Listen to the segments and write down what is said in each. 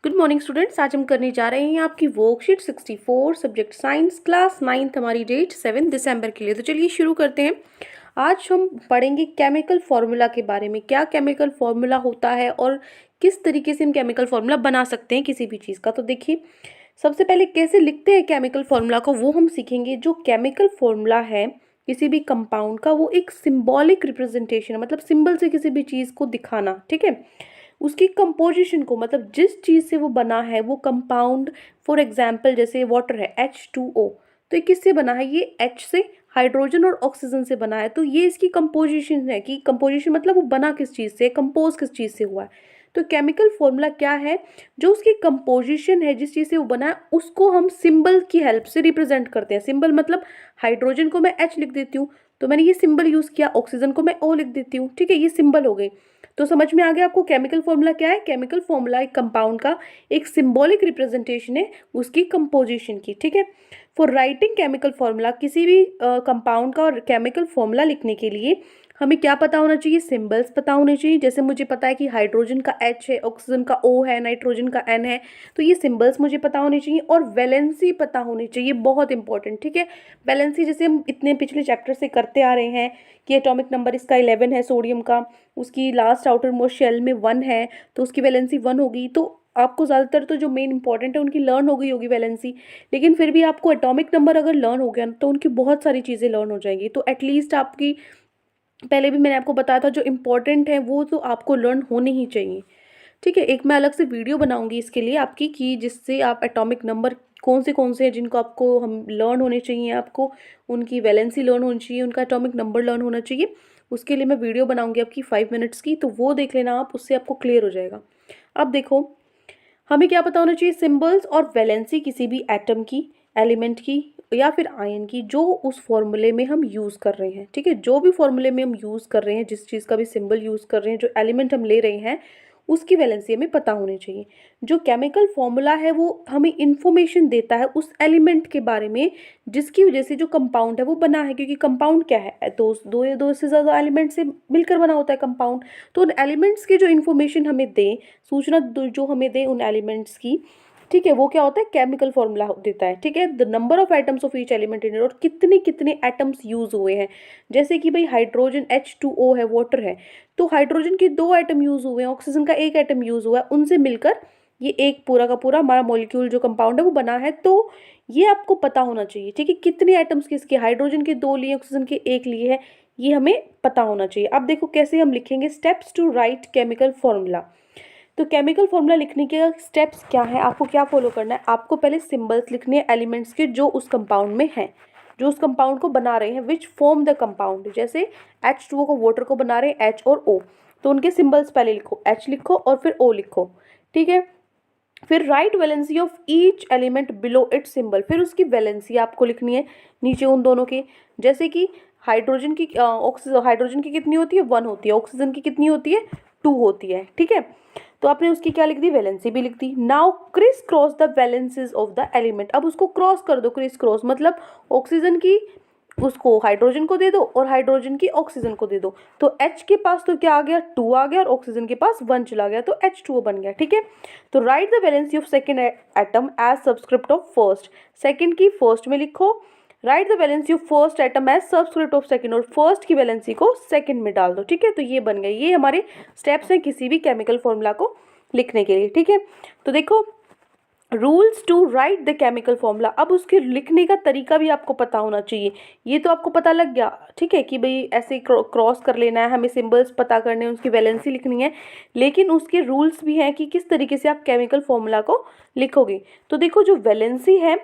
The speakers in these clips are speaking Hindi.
Good morning students. आज हम करने जा रहे हैं आपकी worksheet 64 subject science class 9th। हमारी डेट 7 दिसंबर के लिए। तो चलिए शुरू करते हैं। आज हम पढ़ेंगे केमिकल फॉर्मूला के बारे में, क्या केमिकल फॉर्मूला होता है और किस तरीके से हम केमिकल फॉर्मूला बना सकते हैं किसी भी चीज़ का। तो देखिए, सबसे पहले कैसे लिखते हैं केमिकल फॉर्मूला को वो हम सीखेंगे। जो केमिकल फॉर्मूला है किसी भी कंपाउंड का, वो एक सिंबॉलिक रिप्रेजेंटेशन है, मतलब सिंबल से किसी भी चीज़ को दिखाना, ठीक है। उसकी कंपोजिशन को, मतलब जिस चीज़ से वो बना है वो कंपाउंड, फॉर एग्जाम्पल जैसे वाटर है H2O, तो ये किससे बना है? ये H से, हाइड्रोजन और ऑक्सीजन से बना है। तो ये इसकी कंपोजिशन है कि कंपोजिशन मतलब वो बना किस चीज़ से, कंपोज किस चीज़ से हुआ है। तो केमिकल फॉर्मूला क्या है? जो उसकी कंपोजिशन है, जिस चीज़ से वो बना है, उसको हम सिंबल की हेल्प से रिप्रेजेंट करते हैं। सिंबल मतलब हाइड्रोजन को मैं H लिख देती हूँ, तो मैंने ये सिंबल यूज़ किया। ऑक्सीजन को मैं O लिख देती हूँ, ठीक है, ये सिंबल हो गए। तो समझ में आ गया आपको केमिकल फॉर्मूला क्या है? केमिकल फॉर्मूला एक कंपाउंड का एक सिंबॉलिक रिप्रेजेंटेशन है उसकी कंपोजिशन की, ठीक है। फॉर राइटिंग केमिकल फॉर्मूला, किसी भी कंपाउंड का और केमिकल फॉर्मूला लिखने के लिए हमें क्या पता होना चाहिए? सिंबल्स पता होने चाहिए। जैसे मुझे पता है कि हाइड्रोजन का H है, ऑक्सीजन का O है, नाइट्रोजन का N है, तो ये सिंबल्स मुझे पता होने चाहिए। और वैलेंसी पता होनी चाहिए, बहुत इंपॉर्टेंट, ठीक है। वैलेंसी जैसे हम इतने पिछले चैप्टर से करते आ रहे हैं कि एटॉमिक नंबर इसका 11 है सोडियम का, उसकी लास्ट आउटर मोस्ट शेल में 1 है, तो उसकी वैलेंसी 1 होगी। तो आपको ज़्यादातर तो जो मेन इंपॉर्टेंट है उनकी लर्न हो गई होगी वैलेंसी, लेकिन फिर भी आपको एटॉमिक नंबर अगर लर्न हो गया तो उनकी बहुत सारी चीज़ें लर्न हो जाएंगी। तो एटलीस्ट आपकी, पहले भी मैंने आपको बताया था, जो इम्पोर्टेंट है वो तो आपको लर्न होने ही चाहिए, ठीक है। एक मैं अलग से वीडियो बनाऊंगी इसके लिए आपकी, कि जिससे आप एटॉमिक नंबर कौन से हैं जिनको आपको हम लर्न होने चाहिए, आपको उनकी वैलेंसी लर्न होनी चाहिए, उनका एटॉमिक नंबर लर्न होना चाहिए। उसके लिए मैं वीडियो बनाऊंगी आपकी 5 मिनट्स की, तो वो देख लेना आप, उससे आपको क्लियर हो जाएगा। अब देखो, हमें क्या पता होना चाहिए? सिंबल्स और वैलेंसी किसी भी एटम की, एलिमेंट की या फिर आयन की, जो उस फॉर्मूले में हम यूज़ कर रहे हैं, ठीक है। जो भी फॉर्मूले में हम यूज़ कर रहे हैं, जिस चीज़ का भी सिंबल यूज़ कर रहे हैं, जो एलिमेंट हम ले रहे हैं, उसकी वैलेंसी हमें पता होनी चाहिए। जो केमिकल फॉर्मूला है वो हमें इंफॉर्मेशन देता है उस एलिमेंट के बारे में जिसकी वजह से जो कंपाउंड है वो बना है। क्योंकि कंपाउंड क्या है? दो से ज़्यादा एलिमेंट से मिलकर बना होता है कंपाउंड। तो उन एलिमेंट्स की जो इन्फॉर्मेशन हमें दे, सूचना जो हमें दे उन एलिमेंट्स की, ठीक है, वो क्या होता है? केमिकल फॉर्मूला देता है, ठीक है। The number of atoms of each element in it, और कितने कितने एटम्स यूज हुए हैं। जैसे कि भाई हाइड्रोजन H2O है, वाटर है, तो हाइड्रोजन के 2 एटम यूज हुए हैं, ऑक्सीजन का 1 एटम यूज हुआ है, उनसे मिलकर ये एक पूरा का पूरा हमारा मॉलिक्यूल जो कंपाउंड है वो बना है। तो ये आपको पता होना चाहिए, ठीक है। कितने एटम्स किसके? हाइड्रोजन के 2 लिए, ऑक्सीजन के 1 लिए है, ये हमें पता होना चाहिए। अब देखो कैसे हम लिखेंगे। Steps to write chemical formula. तो केमिकल फॉर्मूला लिखने के स्टेप्स क्या है? आपको क्या फॉलो करना है? आपको पहले सिंबल्स लिखने हैं एलिमेंट्स के जो उस कंपाउंड में हैं, जो उस कंपाउंड को बना रहे हैं, विच फॉर्म द कंपाउंड। जैसे H2O को, वाटर को बना रहे हैं H और O, तो उनके सिंबल्स पहले लिखो, H लिखो और फिर O लिखो, ठीक है। फिर right valency of each element below it's symbol, फिर उसकी वैलेंसी आपको लिखनी है नीचे उन दोनों के। जैसे कि हाइड्रोजन की हाइड्रोजन की कितनी होती है? 1 होती है। ऑक्सीजन की कितनी होती है? 2 होती है, ठीक है। तो आपने उसकी क्या लिख दी? वैलेंसी भी लिख दी। Now criss cross the valencies of the element, अब उसको क्रॉस कर दो। क्रिस क्रॉस मतलब ऑक्सीजन की उसको हाइड्रोजन को दे दो और हाइड्रोजन की ऑक्सीजन को दे दो। तो H के पास तो क्या आ गया? 2 आ गया, और ऑक्सीजन के पास 1 चला गया, तो H2O बन गया, ठीक है। तो write the valency of second atom as subscript of first, second की फर्स्ट में लिखो। Write the valency of first atom as subscript of second, और फर्स्ट की वैलेंसी को सेकेंड में डाल दो, ठीक है। तो ये बन गया। ये हमारे स्टेप्स हैं किसी भी केमिकल फॉर्मूला को लिखने के लिए, ठीक है। तो देखो, rules to write the chemical formula. अब उसके लिखने का तरीका भी आपको पता होना चाहिए। ये तो आपको पता लग गया, ठीक है, कि भाई ऐसे क्रॉस कर लेना है, हमें सिंबल्स पता करने हैं, उसकी वैलेंसी लिखनी है, लेकिन उसके रूल्स भी हैं कि किस तरीके से आप केमिकल फॉर्मूला को लिखोगे। तो देखो, जो वैलेंसी है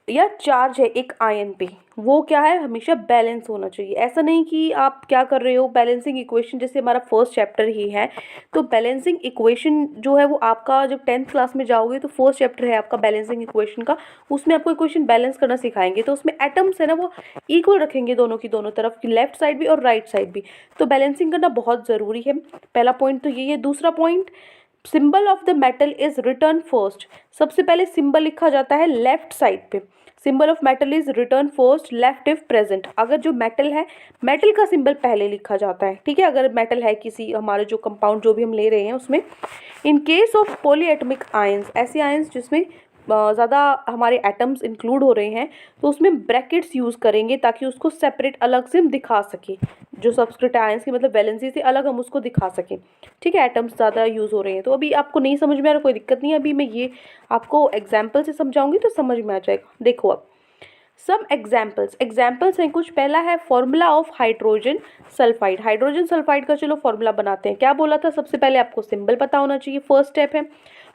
या चार्ज है एक आयन पे, वो क्या है? हमेशा बैलेंस होना चाहिए। ऐसा नहीं कि आप क्या कर रहे हो, बैलेंसिंग इक्वेशन, जैसे हमारा फर्स्ट चैप्टर ही है, तो बैलेंसिंग इक्वेशन जो है वो आपका जब 10th क्लास में जाओगे तो फर्स्ट चैप्टर है आपका बैलेंसिंग इक्वेशन का, उसमें आपको इक्वेशन बैलेंस करना सिखाएंगे। तो उसमें एटम्स है ना वो इक्वल रखेंगे दोनों की दोनों तरफ की, लेफ्ट साइड भी और राइट साइड भी। तो बैलेंसिंग करना बहुत ज़रूरी है। पहला पॉइंट तो यही है। दूसरा point, symbol of the metal is written first, सबसे पहले सिंबल लिखा जाता है लेफ्ट साइड पे। Symbol of metal is written first, left if present. अगर जो मेटल है, मेटल का सिंबल पहले लिखा जाता है, ठीक है, अगर मेटल है किसी हमारे जो कंपाउंड जो भी हम ले रहे हैं उसमें। इन केस ऑफ पॉलीएटमिक आयंस, ऐसे आयंस जिसमें ज़्यादा हमारे एटम्स इंक्लूड हो रहे हैं, तो उसमें ब्रैकेट्स यूज़ करेंगे ताकि उसको सेपरेट अलग से हम दिखा सकें, जो सबस्क्रिप्ट आयंस की मतलब वैलेंसी से अलग हम उसको दिखा सकें, ठीक है। एटम्स ज़्यादा यूज़ हो रहे हैं तो अभी आपको नहीं समझ में आ रहा, कोई दिक्कत नहीं है, अभी मैं ये आपको एग्जाम्पल से समझाऊंगी तो समझ में आ जाएगा। देखो अब सब एग्जाम्पल्स हैं कुछ। पहला है formula of hydrogen sulphide. Hydrogen sulphide का चलो फॉर्मूला बनाते हैं। क्या बोला था, सबसे पहले आपको सिंबल पता होना चाहिए, फर्स्ट स्टेप है।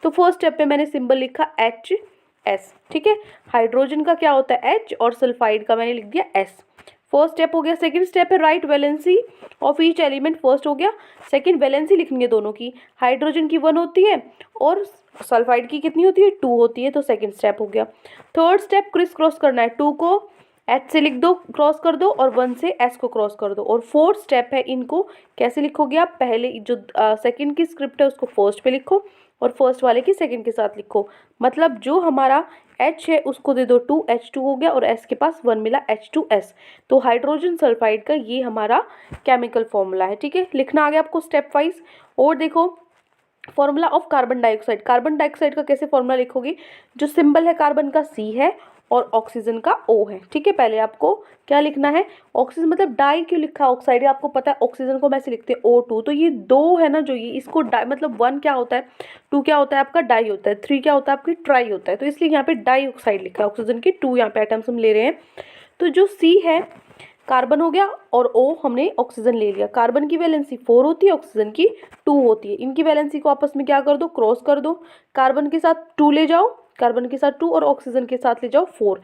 तो फर्स्ट स्टेप पे मैंने सिंबल लिखा HS, ठीक है। हाइड्रोजन का क्या होता है H और सल्फाइड का मैंने लिख दिया S। फर्स्ट स्टेप हो गया। सेकंड स्टेप है right valency of each element. First हो गया। सेकंड वैलेंसी लिखनी है दोनों की, हाइड्रोजन की 1 होती है और सल्फाइड की कितनी होती है, 2 होती है, तो सेकंड स्टेप हो गया। थर्ड स्टेप क्रिस क्रॉस करना है, 2 को H से लिख दो, क्रॉस कर दो, और 1 से S को क्रॉस कर दो। और फोर्थ स्टेप है, इनको कैसे लिखोगे आप, पहले जो सेकंड की स्क्रिप्ट है उसको फर्स्ट पे लिखो और फर्स्ट वाले की सेकंड के साथ लिखो। मतलब जो हमारा H है उसको दे दो 2, H2 हो गया, और S के पास 1 मिला, H2S। तो हाइड्रोजन सल्फाइड का ये हमारा केमिकल फॉर्मूला है, ठीक है। लिखना आ गया आपको स्टेप वाइज। और देखो formula of carbon dioxide. Carbon dioxide का कैसे फॉर्मूला लिखोगे, जो सिंबल है कार्बन का C है और ऑक्सीजन का O है, ठीक है। पहले आपको क्या लिखना है, ऑक्सीजन मतलब डाई क्यों लिखा ऑक्साइड, आपको पता है ऑक्सीजन को वैसे लिखते हैं O2। तो ये 2 है ना, जो ये इसको डाई मतलब 1 क्या होता है, 2 क्या होता है आपका डाई होता है, 3 क्या होता है आपकी ट्राई होता है, तो इसलिए यहाँ पे डाई ऑक्साइड लिखा है। ऑक्सीजन की 2 यहाँ पे एटम्स हम ले रहे हैं। तो जो C है कार्बन हो गया और O हमने ऑक्सीजन ले लिया। कार्बन की वैलेंसी 4 होती है, ऑक्सीजन की 2 होती है। इनकी वैलेंसी को आपस में क्या कर दो, क्रॉस कर दो। कार्बन के साथ 2 ले जाओ, कार्बन के साथ 2 और ऑक्सीजन के साथ ले जाओ 4,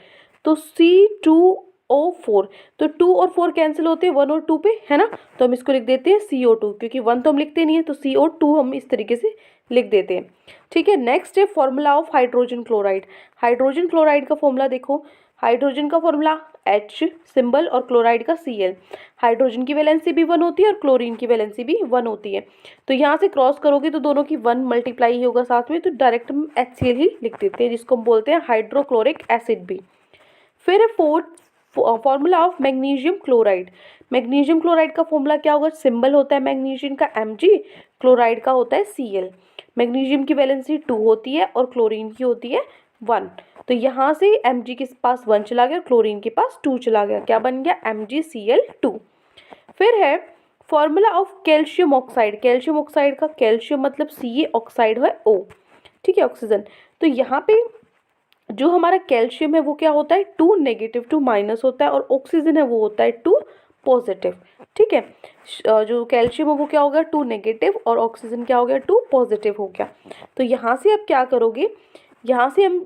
तो C2O4। तो 2 और 4 कैंसिल होते हैं 1 और 2 पे, है ना, तो हम इसको लिख देते हैं CO2, क्योंकि 1 तो हम लिखते नहीं है, तो CO2 हम इस तरीके से लिख देते हैं, ठीक है। नेक्स्ट है formula of hydrogen chloride. Hydrogen chloride का फॉर्मूला देखो, हाइड्रोजन का फॉर्मूला H सिंबल और क्लोराइड का Cl। हाइड्रोजन की वैलेंसी भी 1 होती है और क्लोरीन की वैलेंसी भी 1 होती है। तो यहाँ से क्रॉस करोगे तो दोनों की 1 मल्टीप्लाई ही होगा साथ में, तो डायरेक्ट हम HCl ही लिख देते हैं, जिसको हम बोलते हैं हाइड्रोक्लोरिक एसिड भी। फिर है fourth formula of magnesium chloride. Magnesium chloride का फॉर्मूला क्या होगा, सिंबल होता है मैग्नीशियम का Mg, क्लोराइड का होता है Cl। मैग्नीशियम की वैलेंसी 2 होती है और क्लोरीन की होती है 1। तो यहाँ से Mg के पास 1 चला गया, क्लोरीन के पास 2 चला गया, क्या बन गया MgCl2। फिर है formula of calcium oxide. Calcium oxide का कैल्शियम मतलब Ca ऑक्साइड है O, ठीक है, ऑक्सीजन। तो यहाँ पे जो हमारा कैल्शियम है वो क्या होता है, 2 नेगेटिव 2 माइनस होता है, और ऑक्सीजन है वो होता है 2 पॉजिटिव, ठीक है। जो कैल्शियम है वो क्या हो गया 2 नेगेटिव और ऑक्सीजन क्या हो गया 2 पॉजिटिव हो गया। तो यहाँ से आप क्या करोगे, यहाँ से हम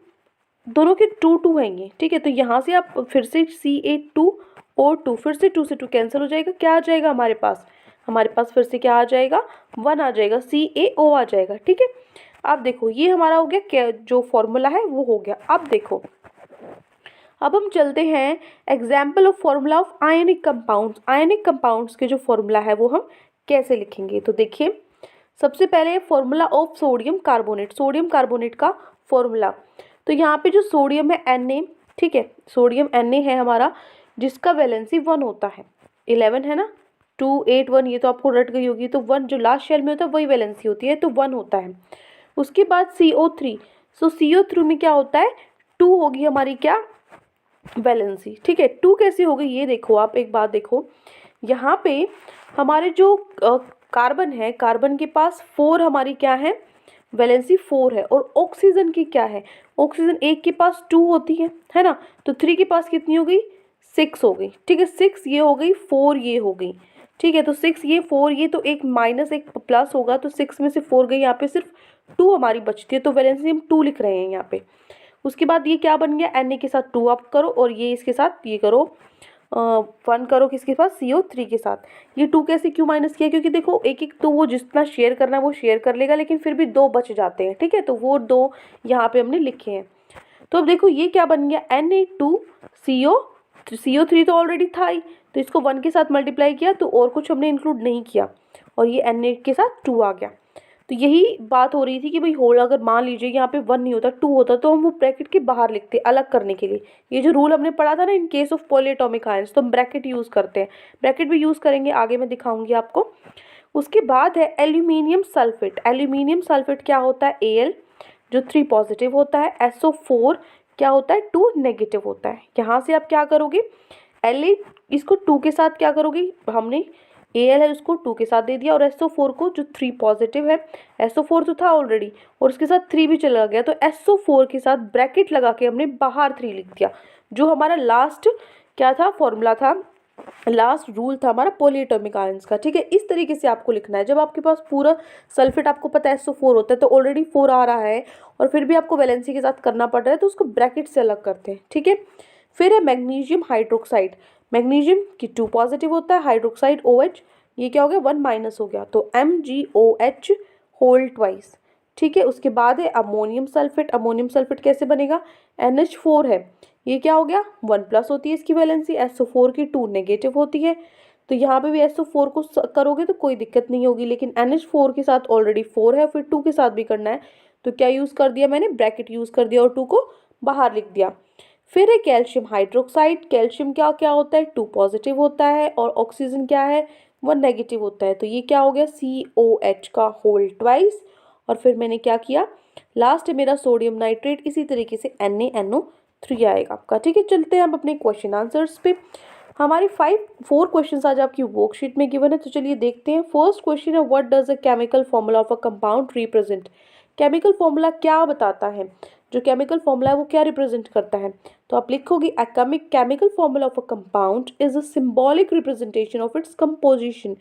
दोनों के 2 हैंगे, ठीक है। तो यहाँ से आप फिर से Ca2O2, फिर से 2 से 2 कैंसिल हो जाएगा, क्या आ जाएगा हमारे पास फिर से क्या आ जाएगा 1 आ जाएगा, CaO आ जाएगा, ठीक है। अब देखो ये हमारा हो गया, जो फॉर्मूला है वो हो गया। अब देखो अब हम चलते हैं example of formula of ionic compounds. Ionic compounds के जो फॉर्मूला है वो हम कैसे लिखेंगे, तो देखिए सबसे पहले formula of sodium carbonate. Sodium carbonate का फॉर्मूला, तो यहाँ पे जो सोडियम है Na, ठीक है, सोडियम Na है हमारा, जिसका वैलेंसी 1 होता है, 11 है ना, 2 8 1, ये तो आपको रट गई होगी। तो 1 जो लास्ट शेल में होता है वही वैलेंसी होती है, तो 1 होता है। उसके बाद CO3, सो CO3 में क्या होता है 2 होगी हमारी क्या वैलेंसी, ठीक है। 2 कैसे हो गई ये देखो, आप एक बात देखो, यहाँ पे हमारे जो कार्बन है, कार्बन के पास 4 हमारी क्या है वैलेंसी 4 है, और ऑक्सीजन की क्या है, ऑक्सीजन एक के पास 2 होती है ना, तो 3 के पास कितनी हो गई 6 हो गई, ठीक है। 6 ये हो गई, 4 ये हो गई, ठीक है। तो 6 ये 4 ये, तो एक माइनस एक प्लस होगा, तो 6 में से 4 गई, यहाँ पे सिर्फ 2 हमारी बचती है, तो वैलेंसी हम 2 लिख रहे हैं यहाँ पे। उसके बाद ये क्या बन गया, Na के साथ 2 आप करो, और ये इसके साथ ये करो 1 करो, किसके पास CO3 के साथ। ये 2 कैसे क्यों माइनस किया, क्योंकि देखो एक एक तो वो जितना शेयर करना है वो शेयर कर लेगा, लेकिन फिर भी 2 बच जाते हैं, ठीक है, तो वो 2 यहाँ पे हमने लिखे हैं। तो अब देखो ये क्या बन गया Na2CO3 तो ऑलरेडी था ही, तो इसको 1 के साथ मल्टीप्लाई किया, तो और कुछ हमने इंक्लूड नहीं किया, और ये Na के साथ 2 आ गया। तो यही बात हो रही थी कि भाई होल अगर मान लीजिए यहाँ पे 1 नहीं होता 2 होता तो हम वो ब्रैकेट के बाहर लिखते अलग करने के लिए। ये जो रूल हमने पढ़ा था ना in case of polyatomic ions, तो हम ब्रैकेट यूज़ करते हैं, ब्रैकेट भी यूज़ करेंगे, आगे मैं दिखाऊंगी आपको। उसके बाद है एल्यूमिनियम सल्फेट। एल्यूमिनियम सल्फेट क्या होता है, Al जो 3 पॉजिटिव होता है, SO4 क्या होता है, 2 नेगेटिव होता है। यहाँ से आप क्या करोगे, La इसको 2 के साथ क्या करोगे, हमने Al है उसको 2 के साथ दे दिया, और SO4 को जो 3 पॉजिटिव है, SO4 तो था ऑलरेडी और उसके साथ 3 भी चला गया, तो SO4 के साथ ब्रैकेट लगा के हमने बाहर 3 लिख दिया। जो हमारा लास्ट क्या था, फॉर्मूला था, लास्ट रूल था हमारा पॉलीएटॉमिक आयंस का। ठीक है, इस तरीके से आपको लिखना है। जब आपके पास पूरा सल्फेट आपको पता है SO4 होता है, तो ऑलरेडी 4 आ रहा है और फिर भी आपको वैलेंसी के साथ करना पड़ रहा है, तो उसको ब्रैकेट से अलग करते हैं। ठीक है, फिर है मैग्नीशियम हाइड्रोक्साइड। मैग्नीशियम की 2 पॉजिटिव होता है, हाइड्रोक्साइड OH, ये क्या हो गया 1 माइनस हो गया, तो MgOH होल ट्वाइस। ठीक है, उसके बाद है अमोनियम सल्फेट। अमोनियम सल्फेट कैसे बनेगा, NH4 है, ये क्या हो गया 1 प्लस होती है इसकी वैलेंसी, SO4 की 2 नेगेटिव होती है, तो यहाँ पे भी SO4 को करोगे तो कोई दिक्कत नहीं होगी, लेकिन NH4 के साथ ऑलरेडी 4 है, फिर 2 के साथ भी करना है, तो क्या यूज़ कर दिया मैंने, ब्रैकेट यूज़ कर दिया और 2 को बाहर लिख दिया। फिर है कैल्शियम हाइड्रोक्साइड। कैल्शियम क्या क्या होता है, 2 पॉजिटिव होता है और ऑक्सीजन क्या है 1 नेगेटिव होता है, तो ये क्या हो गया COH का होल ट्वाइस। और फिर मैंने क्या किया, लास्ट है मेरा सोडियम नाइट्रेट, इसी तरीके से NaNO3 आएगा आपका। ठीक है, चलते हैं हम अपने क्वेश्चन आंसर्स पे। हमारी 4 क्वेश्चन आज आपकी वर्कशीट में गिवन है, तो चलिए देखते हैं। फर्स्ट क्वेश्चन है, what does a chemical formula of a compound represent. Chemical formula क्या बताता है, जो केमिकल फॉर्मूला है वो क्या रिप्रेजेंट करता है, तो आप लिखोगे chemical formula of a compound is a symbolic representation of its composition.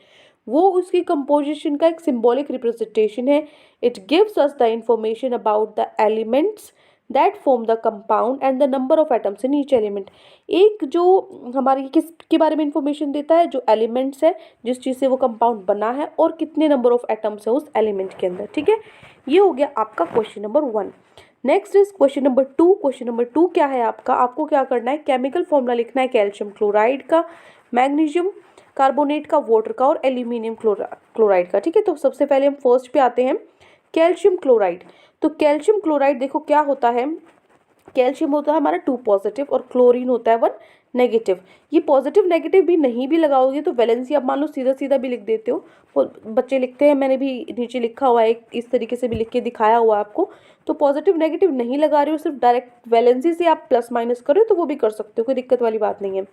वो उसकी कंपोजिशन का एक सिंबॉलिक रिप्रेजेंटेशन है। It gives us the information about the elements that form the compound and the number of atoms in each element. एक जो हमारी किसके बारे में इंफॉर्मेशन देता है, जो एलिमेंट्स है, जिस चीज़ से वो कंपाउंड बना है, और कितने नंबर ऑफ एटम्स है उस एलिमेंट के अंदर। ठीक है, ये हो गया आपका question number 1। Next is question number 2। Question number 2 क्या है आपका, आपको क्या करना है, केमिकल फॉर्मूला लिखना है कैल्शियम क्लोराइड का, मैग्नीशियम कार्बोनेट का, वाटर का और एल्यूमिनियम क्लोराइड का। ठीक है, तो सबसे पहले हम फर्स्ट पे आते हैं, कैल्शियम क्लोराइड। तो कैल्शियम क्लोराइड देखो क्या होता है, कैल्शियम होता है हमारा 2 पॉजिटिव और क्लोरीन होता है 1 नेगेटिव। ये पॉजिटिव नेगेटिव भी नहीं भी लगाओगे तो वैलेंसी आप मान लो सीधा सीधा भी लिख देते हो, बच्चे लिखते हैं, मैंने भी नीचे लिखा हुआ है, इस तरीके से भी लिख के दिखाया हुआ है आपको। तो पॉजिटिव नेगेटिव नहीं लगा रहे हो, सिर्फ डायरेक्ट वैलेंसी से आप प्लस माइनस करो तो वो भी कर सकते हो, कोई दिक्कत वाली बात नहीं है।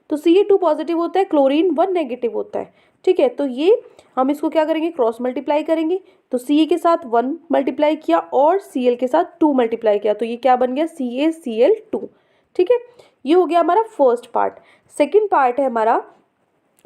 तो Ca2 पॉजिटिव होता है, क्लोरीन 1 नेगेटिव होता है। ठीक है, तो ये हम इसको क्या करेंगे, क्रॉस मल्टीप्लाई करेंगे, तो Ca के साथ 1 मल्टीप्लाई किया और Cl के साथ 2 मल्टीप्लाई किया, तो ये क्या बन गया CaCl2। ठीक है, ये हो गया हमारा फर्स्ट पार्ट। सेकेंड पार्ट है हमारा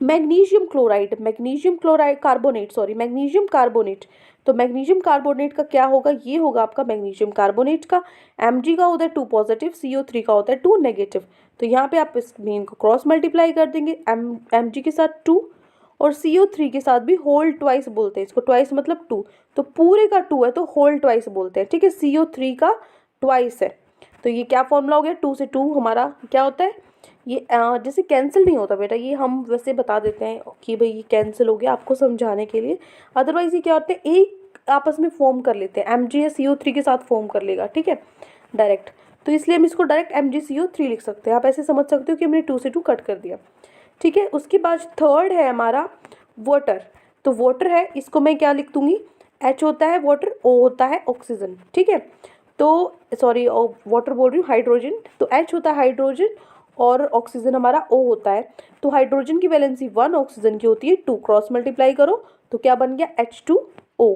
magnesium chloride, magnesium chloride carbonate, sorry magnesium carbonate. तो मैग्नीशियम कार्बोनेट का क्या होगा, ये होगा आपका मैग्नीशियम कार्बोनेट का, Mg का होता है 2 पॉजिटिव, CO3 का होता है 2 नेगेटिव। तो यहाँ पे आप इस मेन को क्रॉस मल्टीप्लाई कर देंगे, Mg के साथ 2 और CO3 के साथ भी होल ट्वाइस बोलते हैं इसको, ट्वाइस मतलब 2, तो पूरे का 2 है तो होल ट्वाइस बोलते हैं। ठीक है, CO3 का ट्वाइस है, तो ये क्या फॉर्मूला हो गया, 2 से 2 हमारा क्या होता है, ये जैसे कैंसिल नहीं होता बेटा, ये हम वैसे बता देते हैं कि भाई ये कैंसिल हो गया आपको समझाने के लिए, अदरवाइज ये क्या होते हैं एक आपस में फॉर्म कर लेते हैं, Mg या CO3 के साथ फॉर्म कर लेगा। ठीक है, डायरेक्ट, तो इसलिए हम इसको डायरेक्ट MgCO3 लिख सकते हैं, आप ऐसे समझ सकते हो कि हमने 2 से 2 कट कर दिया। ठीक है, उसके बाद थर्ड है हमारा वाटर। तो वाटर है, इसको मैं क्या लिख दूंगी, H होता है वाटर, O होता है ऑक्सीजन। ठीक है, तो सॉरी वाटर बोल रही हूँ, हाइड्रोजन, तो H होता है हाइड्रोजन और ऑक्सीजन हमारा O होता है। तो हाइड्रोजन की वैलेंसी 1, ऑक्सीजन की होती है 2, क्रॉस मल्टीप्लाई करो तो क्या बन गया H2O।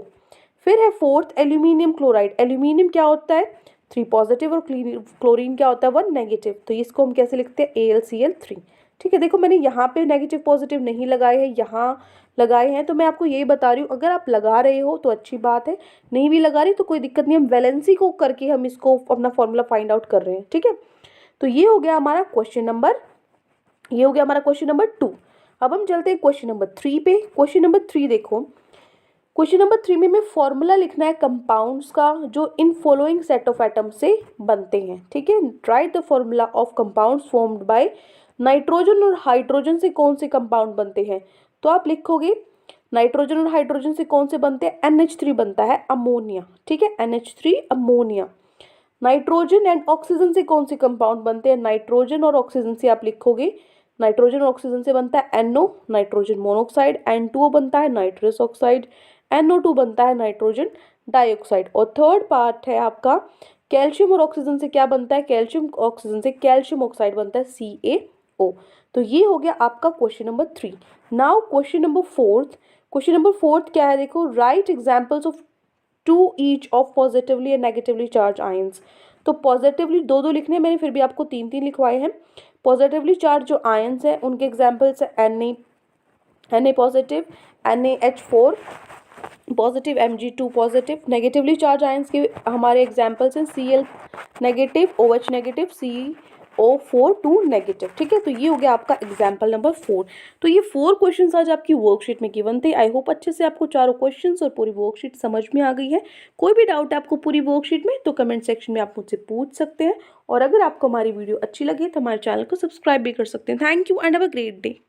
फिर है फोर्थ एल्यूमिनियम क्लोराइड। एल्यूमिनियम क्या होता है 3 पॉजिटिव और क्लोरीन क्या होता है 1 नेगेटिव, तो इसको हम कैसे लिखते हैं AlCl3। ठीक है, देखो मैंने यहाँ पे नेगेटिव पॉजिटिव नहीं लगाए हैं, यहाँ लगाए हैं, तो मैं आपको यही बता रही हूँ, अगर आप लगा रहे हो तो अच्छी बात है, नहीं भी लगा रही तो कोई दिक्कत नहीं, हम वैलेंसी को करके हम इसको अपना फॉर्मूला फाइंड आउट कर रहे हैं। ठीक है, तो ये हो गया हमारा क्वेश्चन नंबर 2। अब हम चलते हैं क्वेश्चन नंबर 3 पे। क्वेश्चन नंबर 3 देखो, क्वेश्चन नंबर 3 में हमें फॉर्मूला लिखना है कंपाउंड्स का जो in following set of atoms से बनते हैं। ठीक है, right the formula of compounds formed by nitrogen और हाइड्रोजन से कौन से कंपाउंड बनते हैं, तो आप लिखोगे नाइट्रोजन और हाइड्रोजन से कौन से बनते हैं, NH3 बनता है, अमोनिया, ठीक है, NH3 ammonia. Nitrogen and oxygen से कौन से कंपाउंड बनते हैं, नाइट्रोजन और ऑक्सीजन से आप लिखोगे, नाइट्रोजन और ऑक्सीजन से बनता है NO नाइट्रोजन मोनोऑक्साइड, N2O बनता है नाइट्रस ऑक्साइड, NO2 बनता है नाइट्रोजन डाइऑक्साइड। और थर्ड पार्ट है आपका कैल्शियम और ऑक्सीजन से क्या बनता है, कैल्शियम ऑक्सीजन से कैल्शियम ऑक्साइड बनता है CaO। तो ये हो गया आपका question number 3। Now question number 4, question number 4 क्या है, देखो right examples of 2 each of positively and negatively charge ions. तो पॉजिटिवली 2 लिखने हैं, मैंने फिर भी आपको 3 लिखवाए हैं। पॉजिटिवली चार्ज जो आयंस है उनके एग्जांपल्स है Na positive, NaH4 positive, Mg2 positive. Negatively charge ions के हमारे एग्जांपल्स हैं Cl negative, OH negative, CO4 2 negative, ठीक है। तो ये हो गया आपका एग्जाम्पल नंबर 4। तो ये 4 क्वेश्चंस आज आपकी वर्कशीट में गिवन थे। आई होप अच्छे से आपको चारों क्वेश्चंस और पूरी वर्कशीट समझ में आ गई है। कोई भी डाउट है आपको पूरी वर्कशीट में तो कमेंट सेक्शन में आप मुझसे पूछ सकते हैं। और अगर आपको हमारी वीडियो अच्छी लगी तो हमारे चैनल को सब्सक्राइब भी कर सकते हैं। Thank you and have a great day.